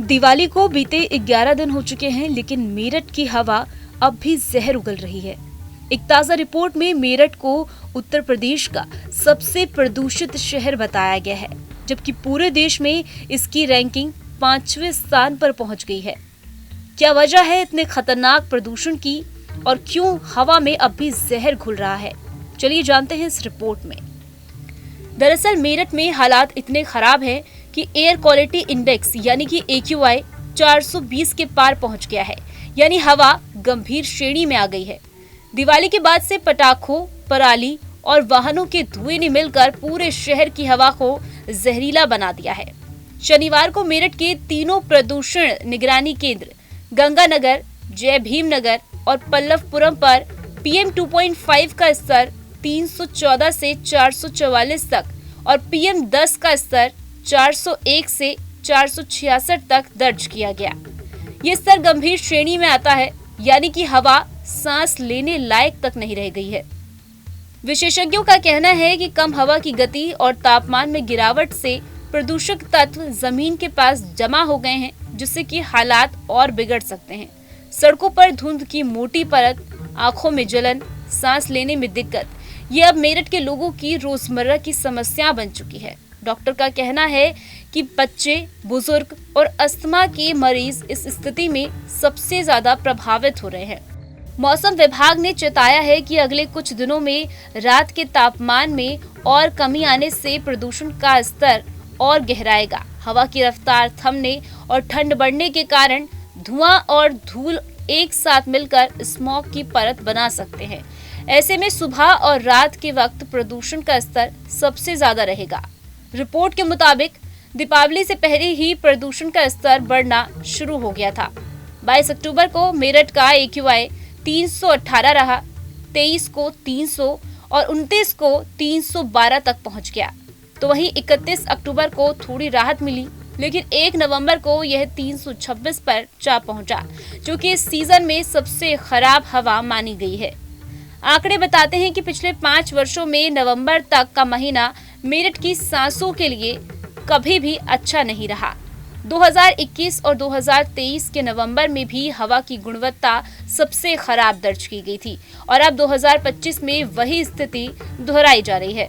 दिवाली को बीते 11 दिन हो चुके हैं, लेकिन मेरठ की हवा अब भी जहर उगल रही है। एक ताजा रिपोर्ट में मेरठ को उत्तर प्रदेश का सबसे प्रदूषित शहर बताया गया है, जबकि पूरे देश में इसकी रैंकिंग 5वें स्थान पर पहुंच गई है। क्या वजह है इतने खतरनाक प्रदूषण की और क्यों हवा में अब भी जहर घुल रहा है? चलिए जानते हैं इस रिपोर्ट में। दरअसल मेरठ में हालात इतने खराब हैं कि एयर क्वालिटी इंडेक्स यानी कि AQI 420 के पार पहुंच गया है, यानी हवा गंभीर श्रेणी में आ गई है। दिवाली के बाद से पटाखों, पराली और वाहनों के धुएं ने मिलकर पूरे शहर की हवा को जहरीला बना दिया है। शनिवार को मेरठ के तीनों प्रदूषण निगरानी केंद्र गंगानगर, जय भीम नगर और पल्लवपुरम पर PM 2.5 का स्तर 314 से 444 तक और PM 10 का स्तर 401 से 466 तक दर्ज किया गया। ये स्तर गंभीर श्रेणी में आता है, यानी कि हवा सांस लेने लायक तक नहीं रह गई है। विशेषज्ञों का कहना है कि कम हवा की गति और तापमान में गिरावट से प्रदूषक तत्व जमीन के पास जमा हो गए हैं, जिससे कि हालात और बिगड़ सकते हैं। सड़कों पर धुंध की मोटी परत, आंखों में जलन, सांस लेने में दिक्कत, ये अब मेरठ के लोगों की रोजमर्रा की समस्या बन चुकी है। डॉक्टर का कहना है कि बच्चे, बुजुर्ग और अस्थमा के मरीज इस स्थिति में सबसे ज्यादा प्रभावित हो रहे हैं। मौसम विभाग ने चेताया है कि अगले कुछ दिनों में रात के तापमान में और कमी आने से प्रदूषण का स्तर और गहराएगा। हवा की रफ्तार थमने और ठंड बढ़ने के कारण धुआं और धूल एक साथ मिलकर स्मॉग की परत बना सकते हैं। ऐसे में सुबह और रात के वक्त प्रदूषण का स्तर सबसे ज्यादा रहेगा। रिपोर्ट के मुताबिक दीपावली से पहले ही प्रदूषण का स्तर बढ़ना शुरू हो गया था। 22 अक्टूबर को मेरठ का AQI 318 रहा, 23 को 300 और 29 को 312 तक पहुंच गया। तो वहीं 31 अक्टूबर को थोड़ी राहत मिली, लेकिन 1 नवंबर को यह 326 पर जा पहुंचा, जो कि इस सीजन में सबसे खराब हवा मानी गई है। आंकड़े बताते हैं कि पिछले 5 वर्षों में नवंबर तक का महीना मेरठ की सांसों के लिए कभी भी अच्छा नहीं रहा। 2021 और 2023 के नवंबर में भी हवा की गुणवत्ता सबसे खराब दर्ज की गई थी और अब 2025 में वही स्थिति दोहराई जा रही है।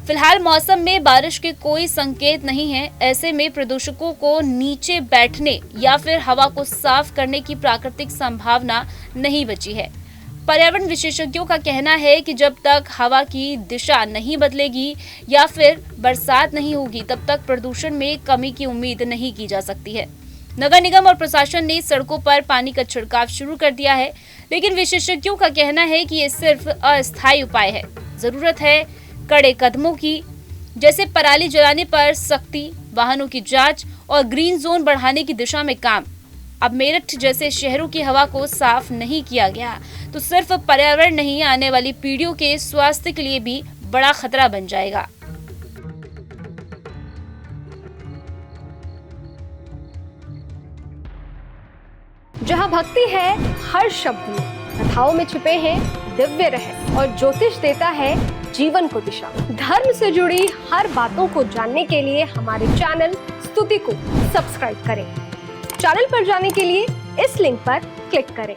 फिलहाल मौसम में बारिश के कोई संकेत नहीं है। ऐसे में प्रदूषकों को नीचे बैठने या फिर हवा को साफ करने की प्राकृतिक संभावना नहीं बची है। पर्यावरण विशेषज्ञों का कहना है कि जब तक हवा की दिशा नहीं बदलेगी या फिर बरसात नहीं होगी, तब तक प्रदूषण में कमी की उम्मीद नहीं की जा सकती है। नगर निगम और प्रशासन ने सड़कों पर पानी का छिड़काव शुरू कर दिया है, लेकिन विशेषज्ञों का कहना है कि ये सिर्फ अस्थायी उपाय है। जरूरत है कड़े कदमों की, जैसे पराली जलाने पर सख्ती, वाहनों की जांच और ग्रीन जोन बढ़ाने की दिशा में काम। अब मेरठ जैसे शहरों की हवा को साफ नहीं किया गया तो सिर्फ पर्यावरण नहीं, आने वाली पीढ़ियों के स्वास्थ्य के लिए भी बड़ा खतरा बन जाएगा। जहाँ भक्ति है हर शब्द में, कथाओं में छुपे हैं दिव्य रहस्य और ज्योतिष देता है जीवन को दिशा। धर्म से जुड़ी हर बातों को जानने के लिए हमारे चैनल स्तुति को सब्सक्राइब करें। चैनल पर जाने के लिए इस लिंक पर क्लिक करें।